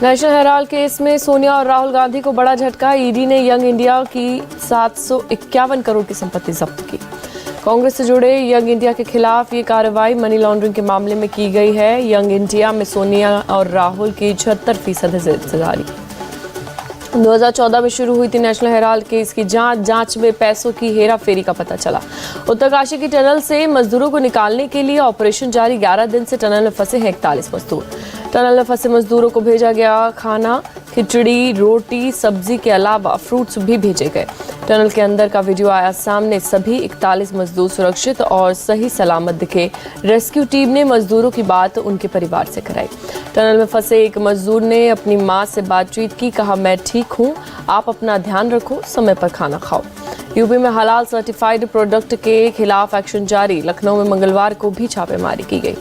National Herald case में सोनिया और राहुल गांधी को बड़ा झटका। ईडी ने यंग इंडिया की 751 करोड़ की संपत्ति जब्त की। कांग्रेस से जुड़े यंग इंडिया के खिलाफ ये कार्रवाई मनी लॉन्ड्रिंग के मामले में की गई है। यंग इंडिया में सोनिया और राहुल की 76% हिस्सेदारी। 2014 में शुरू हुई थी नेशनल हेराल्ड केस की जांच में पैसों की हेरा फेरी का पता चला। उत्तरकाशी की टनल से मजदूरों को निकालने के लिए ऑपरेशन जारी। 11 दिन से टनल में फंसे हैं 41 मजदूर। टनल में फंसे मजदूरों को भेजा गया खाना, खिचड़ी, रोटी, सब्जी के अलावा फ्रूट्स भी भेजे गए। टनल के अंदर का वीडियो आया सामने। सभी 41 मजदूर सुरक्षित और सही सलामत दिखे। रेस्क्यू टीम ने मजदूरों की बात उनके परिवार से कराई। टनल में फंसे एक मजदूर ने अपनी मां से बातचीत की। कहा, मैं ठीक हूं, आप अपना ध्यान रखो, समय पर खाना खाओ। यूपी में हलाल सर्टिफाइड प्रोडक्ट के खिलाफ एक्शन जारी। लखनऊ में मंगलवार को भी छापेमारी की गई।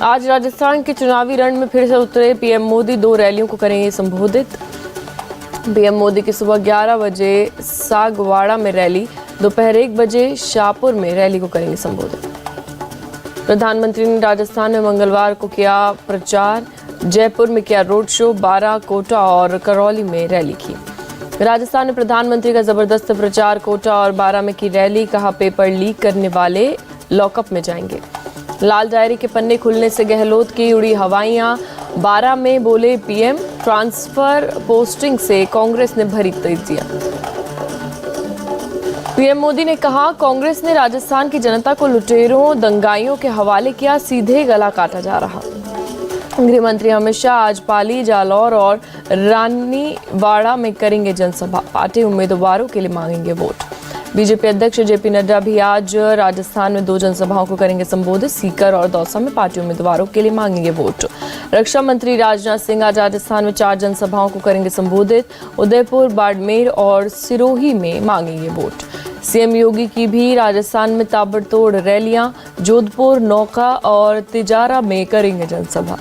आज राजस्थान के चुनावी रण में फिर से उतरे पीएम मोदी। 2 रैलियों को करेंगे संबोधित। पीएम मोदी की सुबह 11 बजे सागवाड़ा में रैली, दोपहर 1 बजे शाहपुर में रैली को करेंगे संबोधित। प्रधानमंत्री ने राजस्थान में मंगलवार को किया प्रचार। जयपुर में किया रोड शो। 12 कोटा और करौली में रैली की। राजस्थान में प्रधानमंत्री का जबरदस्त प्रचार। कोटा और 12 में की रैली। कहा, पेपर लीक करने वाले लॉकअप में जाएंगे। लाल डायरी के पन्ने खुलने से गहलोत की उड़ी हवाइयां। 12 में बोले पीएम, ट्रांसफर पोस्टिंग से कांग्रेस ने भरी तेजियां। पीएम मोदी ने कहा, कांग्रेस ने राजस्थान की जनता को लुटेरों, दंगाइयों के हवाले किया, सीधे गला काटा जा रहा। गृह मंत्री अमित शाह आज पाली, जालौर और रानीवाड़ा में करेंगे जनसभा। पार्टी उम्मीदवारों के लिए मांगेंगे वोट। बीजेपी अध्यक्ष जेपी नड्डा भी आज राजस्थान में 2 जनसभाओं को करेंगे संबोधित। सीकर और दौसा में पार्टी उम्मीदवारों के लिए मांगेंगे वोट। रक्षा मंत्री राजनाथ सिंह आज राजस्थान में 4 जनसभाओं को करेंगे संबोधित। उदयपुर, बाड़मेर और सिरोही में मांगेंगे वोट। सीएम योगी की भी राजस्थान में ताबड़तोड़ रैलियां। जोधपुर, नौका और तिजारा में करेंगे जनसभा।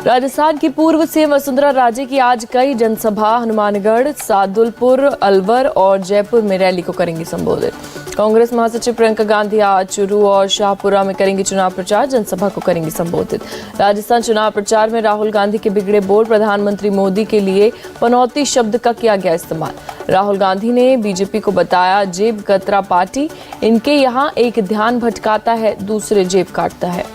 राजस्थान की पूर्व सीएम वसुंधरा राजे की आज कई जनसभा। हनुमानगढ़, सादुलपुर, अलवर और जयपुर में रैली को करेंगी संबोधित। कांग्रेस महासचिव प्रियंका गांधी आज चूरू और शाहपुरा में करेंगी चुनाव प्रचार। जनसभा को करेंगी संबोधित। राजस्थान चुनाव प्रचार में राहुल गांधी के बिगड़े बोल। प्रधानमंत्री मोदी के लिए पनौती शब्द का किया गया इस्तेमाल। राहुल गांधी ने बीजेपी को बताया जेब कतरा पार्टी। इनके यहाँ एक ध्यान भटकाता है, दूसरे जेब काटता है।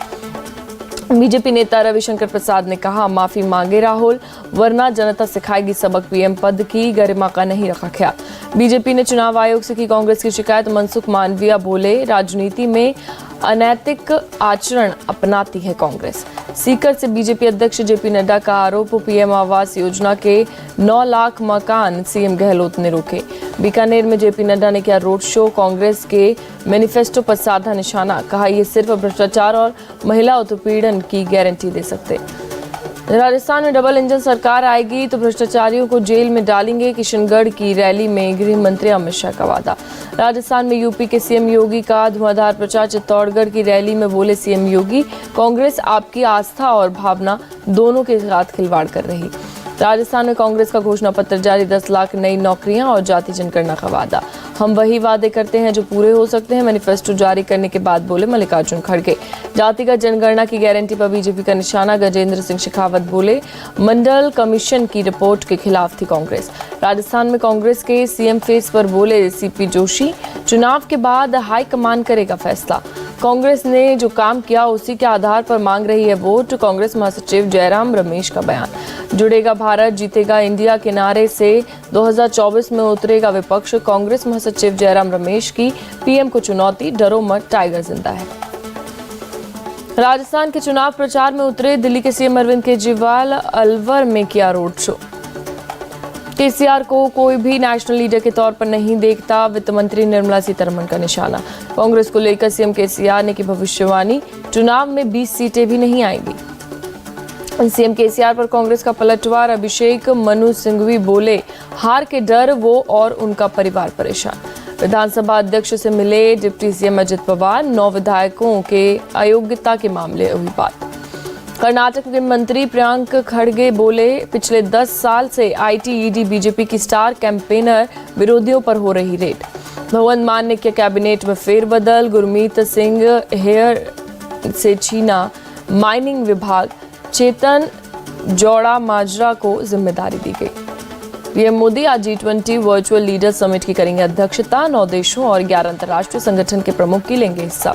बीजेपी नेता रविशंकर प्रसाद ने कहा, माफी मांगे राहुल, वरना जनता सिखाएगी सबक। पीएम पद की गरिमा का नहीं रखा ख्याल। बीजेपी ने चुनाव आयोग से की कांग्रेस की शिकायत। मनसुख मांडविया बोले, राजनीति में अनैतिक आचरण अपनाती है कांग्रेस। सीकर से बीजेपी अध्यक्ष जेपी नड्डा का आरोप। पीएम आवास योजना के 9 लाख मकान सीएम गहलोत ने रोके। बीकानेर में जेपी नड्डा ने किया रोड शो। कांग्रेस के मैनिफेस्टो पर साधा निशाना। कहा, ये सिर्फ भ्रष्टाचार और महिला उत्पीड़न की गारंटी दे सकते। राजस्थान में डबल इंजन सरकार आएगी तो भ्रष्टाचारियों को जेल में डालेंगे। किशनगढ़ की रैली में गृह मंत्री अमित शाह का वादा। राजस्थान में यूपी के सीएम योगी का धुआंधार प्रचार। चित्तौड़गढ़ की रैली में बोले सीएम योगी, कांग्रेस आपकी आस्था और भावना दोनों के साथ खिलवाड़ कर रही। राजस्थान में कांग्रेस का घोषणा पत्र जारी। 10 लाख नई नौकरियां और जाति जनगणना का वादा। हम वही वादे करते हैं जो पूरे हो सकते हैं, मैनिफेस्टो जारी करने के बाद बोले मल्लिकार्जुन खड़गे। जातिगत जनगणना की गारंटी पर बीजेपी का निशाना। गजेंद्र सिंह शेखावत बोले, मंडल कमीशन की रिपोर्ट के खिलाफ थी कांग्रेस। राजस्थान में कांग्रेस के सीएम फेस पर बोले सीपी जोशी, चुनाव के बाद हाईकमान करेगा फैसला। कांग्रेस ने जो काम किया उसी के आधार पर मांग रही है वोट। कांग्रेस महासचिव जयराम रमेश का बयान। जुड़ेगा भारत, जीतेगा इंडिया के नारे से 2024 में उतरेगा विपक्ष। कांग्रेस महासचिव जयराम रमेश की पीएम को चुनौती। डरो मत, टाइगर जिंदा है। राजस्थान के चुनाव प्रचार में उतरे दिल्ली के सीएम अरविंद केजरीवाल। अलवर में किया रोड शो। केसीआर को कोई भी नेशनल लीडर के तौर पर नहीं देखता, वित्त मंत्री निर्मला सीतारमण का निशाना। कांग्रेस को लेकर सीएम केसीआर ने की भविष्यवाणी, चुनाव में 20 सीटें भी नहीं आएंगी। सीएम केसीआर पर कांग्रेस का पलटवार। अभिषेक मनु सिंघवी बोले, हार के डर वो और उनका परिवार परेशान। विधानसभा अध्यक्ष से मिले डिप्टी सीएम अजित पवार। 9 विधायकों के अयोग्यता के मामले हुई बात। कर्नाटक के मंत्री प्रियंक खड़गे बोले, पिछले 10 साल से आईटी ईडी बीजेपी की स्टार कैंपेनर विरोधियों पर हो रही रेड। भगवंत मान ने किया कैबिनेट में फेरबदल। गुरमीत सिंह हेयर से छीना माइनिंग विभाग। चेतन जोड़ा माजरा को जिम्मेदारी दी गई। पीएम मोदी आज G20 वर्चुअल लीडर समिट की करेंगे अध्यक्षता। 9 देशों और 11 अंतर्राष्ट्रीय संगठन के प्रमुख की लेंगे हिस्सा।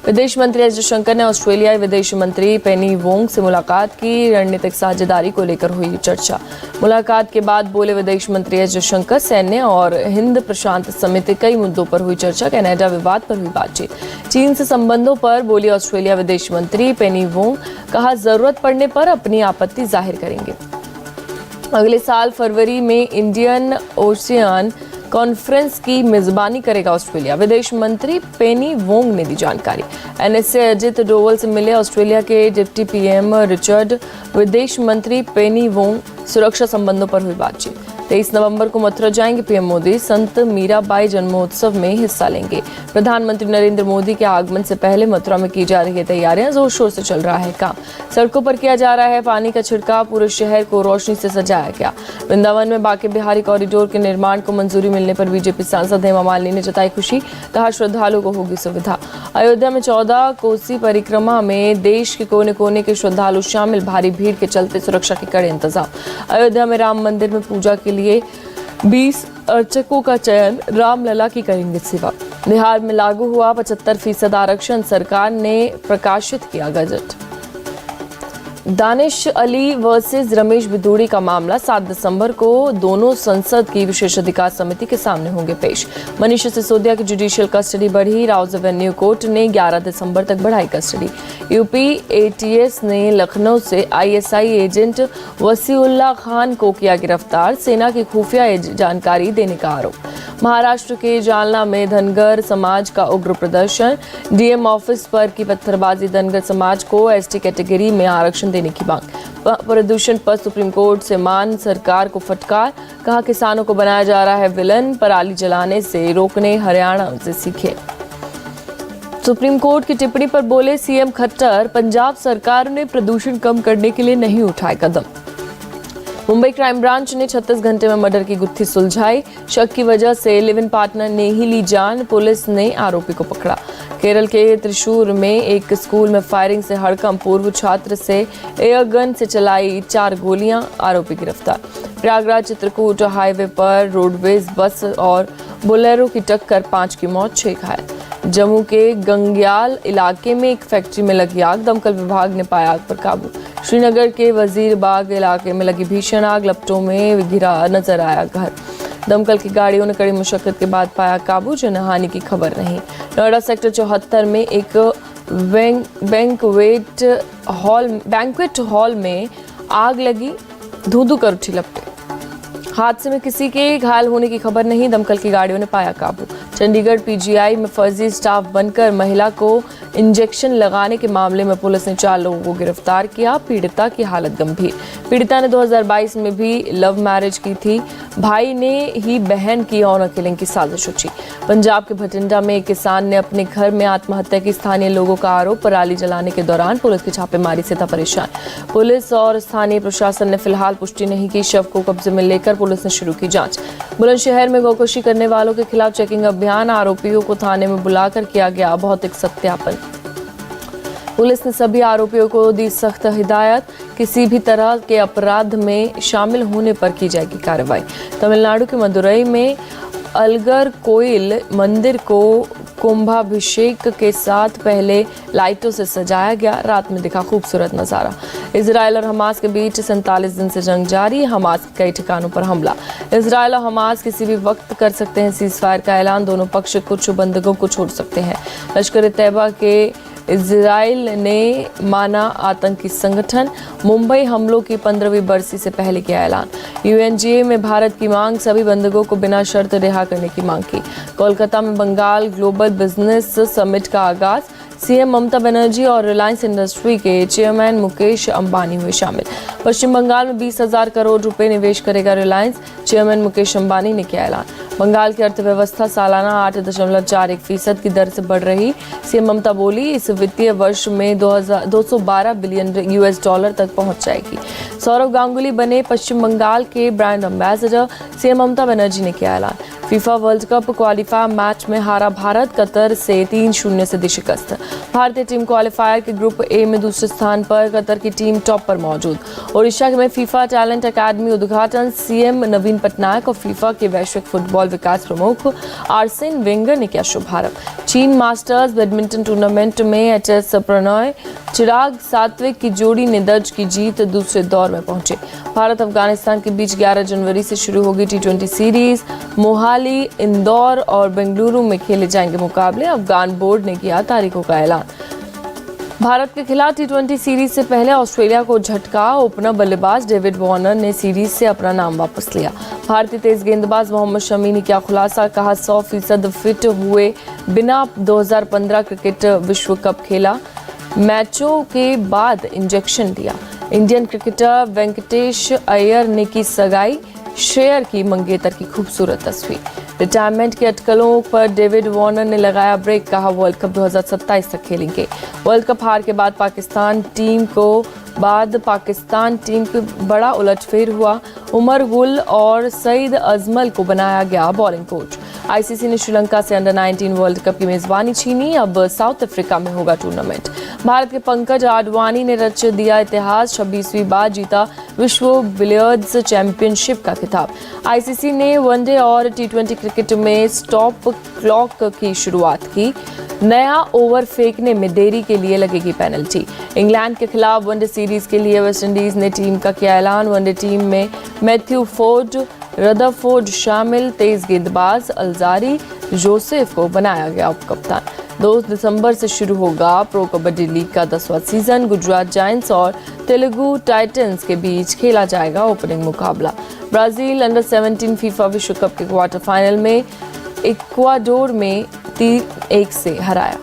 विदेश मंत्री एस जयशंकर ने ऑस्ट्रेलियाई विदेश मंत्री पेनी वोंग से मुलाकात की। रणनीतिक साझेदारी को लेकर हुई चर्चा। मुलाकात के बाद बोले विदेश मंत्री एस जयशंकर, सैन्य और हिंद प्रशांत समेत कई मुद्दों पर हुई चर्चा। कनाडा विवाद पर हुई बातचीत। चीन से संबंधों पर बोली ऑस्ट्रेलिया विदेश मंत्री पेनी वोंग, कहा जरूरत पड़ने पर अपनी आपत्ति जाहिर करेंगे। अगले साल फरवरी में इंडियन ओशियन कॉन्फ्रेंस की मेजबानी करेगा ऑस्ट्रेलिया। विदेश मंत्री पेनी वोंग ने दी जानकारी। एनएसए अजित डोवल से मिले ऑस्ट्रेलिया के डिप्टी पीएम रिचर्ड। विदेश मंत्री पेनी वोंग, सुरक्षा संबंधों पर हुई बातचीत। 23 नवंबर को मथुरा जाएंगे पीएम मोदी। संत मीराबाई जन्मोत्सव में हिस्सा लेंगे। प्रधानमंत्री नरेंद्र मोदी के आगमन से पहले मथुरा में की जा रही तैयारियां, जोर शोर से चल रहा है काम। सड़कों पर किया जा रहा है पानी का छिड़काव। पूरे शहर को रोशनी से सजाया गया। वृंदावन में बांके बिहारी कॉरिडोर के निर्माण को मंजूरी मिलने पर बीजेपी सांसद हेमा मालिनी ने जताई खुशी। कहा श्रद्धालुओं को होगी सुविधा। अयोध्या में 14 कोसी परिक्रमा में देश के कोने कोने के श्रद्धालु शामिल। भारी भीड़ के चलते सुरक्षा के कड़े इंतजाम। अयोध्या में राम मंदिर में पूजा के लिए 20 अर्चकों का चयन। रामलला की करेंगे सेवा। बिहार में लागू हुआ 75% आरक्षण। सरकार ने प्रकाशित किया गजट। दानिश अली वर्सेस रमेश बिधूड़ी का मामला 7 दिसंबर को दोनों संसद की विशेषाधिकार समिति के सामने होंगे पेश। मनीष सिसोदिया की जुडिशियल कस्टडी बढ़ी। राउज एवेन्यू कोर्ट ने 11 दिसंबर तक बढ़ाई कस्टडी। यूपी एटीएस ने लखनऊ से आईएसआई एजेंट वसीउल्लाह खान को किया गिरफ्तार। सेना की खुफिया जानकारी देने का आरोप। महाराष्ट्र के जालना में धनगर समाज का उग्र प्रदर्शन। डीएम ऑफिस पर की पत्थरबाजी। धनगर समाज को एसटी कैटेगरी में आरक्षण देने की मांग। प्रदूषण पर सुप्रीम कोर्ट से मान सरकार को फटकार। कहा किसानों को बनाया जा रहा है विलन। पराली जलाने से रोकने हरियाणा से सीखे। सुप्रीम कोर्ट की टिप्पणी पर बोले सीएम खट्टर, पंजाब सरकार ने प्रदूषण कम करने के लिए नहीं उठाए कदम। मुंबई क्राइम ब्रांच ने 36 घंटे में मर्डर की गुत्थी सुलझाई। शक की वजह से लिव इन पार्टनर ने ही ली जान। पुलिस ने आरोपी को पकड़ा। केरल के त्रिशूर में एक स्कूल में फायरिंग से हड़कंप। पूर्व छात्र से एयर गन से चलाई 4 गोलियां। आरोपी गिरफ्तार। प्रयागराज चित्रकूट हाईवे पर रोडवेज बस और बोलेरो की टक्कर, 5 की मौत, 6 घायल। जम्मू के गंग्याल इलाके में एक फैक्ट्री में लगी आग। दमकल विभाग ने पाया आग पर काबू। श्रीनगर के वजीरबाग इलाके में लगी भीषण आग। लपटों में घिरा नजर आया घर। दमकल की गाड़ियों ने कड़ी मुशक्कत के बाद पाया काबू। जनहानि की खबर नहीं। नोएडा सेक्टर 74 में एक बैंक्वेट हॉल में आग लगी। धू-धू कर उठी लपटें। हादसे में किसी के घायल होने की खबर नहीं। दमकल की गाड़ियों ने पाया काबू। चंडीगढ़ पीजीआई में फर्जी स्टाफ बनकर महिला को इंजेक्शन लगाने के मामले में पुलिस ने 4 लोगों को गिरफ्तार किया। पीड़िता की हालत गंभीर। पीड़िता ने 2022 में भी लव मैरिज की थी। भाई ने ही बहन की ऑनर किलिंग की साजिश रची। पंजाब के भटिंडा में एक किसान ने अपने घर में आत्महत्या की। स्थानीय लोगों का आरोप, पराली जलाने के दौरान पुलिस की छापेमारी से था परेशान। पुलिस और स्थानीय प्रशासन ने फिलहाल पुष्टि नहीं की। शव को कब्जे में लेकर पुलिस ने शुरू की जांच। बुलंदशहर में गौकशी करने वालों के खिलाफ चेकिंग अभियान। आरोपियों को थाने में बुलाकर किया गया भौतिक सत्यापन। पुलिस ने सभी आरोपियों को दी सख्त हिदायत। किसी भी तरह के अपराध में शामिल होने पर की जाएगी कार्रवाई। तमिलनाडु के मदुरई में अलगर कोइल मंदिर को कुंभाभिषेक के साथ पहले लाइटों से सजाया गया। रात में दिखा खूबसूरत नजारा। इजराइल और हमास के बीच 47 दिन से जंग जारी। हमास के कई ठिकानों पर हमला। इजराइल और हमास किसी भी वक्त कर सकते हैं सीज फायर का ऐलान। दोनों पक्ष कुछ बंधकों को छोड़ सकते हैं। लश्कर तैयबा के इजराइल ने माना आतंकी संगठन। मुंबई हमलों की 15वीं बरसी से पहले किया ऐलान। यूएनजीए में भारत की मांग, सभी बंधकों को बिना शर्त रिहा करने की मांग की। कोलकाता में बंगाल ग्लोबल बिजनेस समिट का आगाज। सीएम ममता बनर्जी और रिलायंस इंडस्ट्री के चेयरमैन मुकेश अंबानी हुए शामिल। पश्चिम बंगाल में 20,000 करोड़ रुपए निवेश करेगा रिलायंस। चेयरमैन मुकेश अंबानी ने किया ऐलान। बंगाल की अर्थव्यवस्था सालाना 8.41% की दर से बढ़ रही। सीएम ममता बोली इस वित्तीय वर्ष में 212 बिलियन यूएस डॉलर तक पहुंच जाएगी। सौरव गांगुली बने पश्चिम बंगाल के brand ambassador. CM Mamata Banerjee ने किया ऐलान। FIFA world cup qualifier match में हारा भारत कतर से 3-0 से दी शिकस्त। भारतीय टीम क्वालिफायर के ग्रुप ए में दूसरे स्थान पर, कतर की टीम टॉप पर मौजूद। ओडिशा में फीफा टैलेंट अकादमी उद्घाटन, सीएम नवीन पटनायक और फीफा के वैश्विक फुटबॉल विकास प्रमुख आर्सेन वेंगर ने किया शुभारंभ। चीन मास्टर्स बैडमिंटन टूर्नामेंट में एचएस प्रणॉय चिराग सात्विक की जोड़ी ने दर्ज की जीत, दूसरे दौर में पहुंचे। भारत अफगानिस्तान के बीच 11 जनवरी से शुरू होगी टी20 सीरीज। मोहाली, इंदौर और बेंगलुरु में खेले जाएंगे मुकाबले। अफगान बोर्ड ने किया तारीखों का ऐलान। भारत के खिलाफ टी20 सीरीज से पहले ऑस्ट्रेलिया को झटका, ओपनर बल्लेबाज डेविड वार्नर ने सीरीज से अपना नाम वापस लिया। भारतीय तेज गेंदबाज मोहम्मद शमी ने किया खुलासा, कहा 100% फिट हुए बिना 2015 क्रिकेट विश्व कप खेला, मैचों के बाद इंजेक्शन दिया। इंडियन क्रिकेटर वेंकटेश अय्यर ने की सगाई, शेयर की मंगेतर की खूबसूरत तस्वीर। रिटायरमेंट की अटकलों पर डेविड वार्नर ने लगाया ब्रेक, कहा वर्ल्ड कप 2027 तक खेलेंगे। वर्ल्ड कप हार के बाद पाकिस्तान टीम को बड़ा उलटफेर हुआ। उमर गुल और सईद अजमल को बनाया गया बॉलिंग कोच। आईसीसी ने श्रीलंका से अंडर-19 वर्ल्ड कप की मेजबानी छीनी, अब साउथ अफ्रीका में होगा टूर्नामेंट। भारत के पंकज आडवाणी ने रच दिया इतिहास, 26वीं बार जीता विश्व बिलियर्ड्स चैंपियनशिप का खिताब। आईसीसी ने वनडे और टी20 क्रिकेट में स्टॉप क्लॉक की शुरुआत की, नया ओवर फेंकने में देरी के लिए लगेगी पेनल्टी। इंग्लैंड के खिलाफ वनडे सीरीज के लिए वेस्टइंडीज ने टीम का किया ऐलान। वनडे टीम में मैथ्यू फोर्ड, रदरफोर्ड शामिल, तेज गेंदबाज अल्जारी जोसेफ को बनाया गया उप कप्तान। 2 दिसंबर से शुरू होगा प्रो कबड्डी लीग का 10वां सीजन। गुजरात जायंट्स और तेलुगु टाइटंस के बीच खेला जाएगा ओपनिंग मुकाबला। ब्राजील अंडर-17 फीफा विश्व कप के क्वार्टर फाइनल में इक्वाडोर में 3-1 से हराया।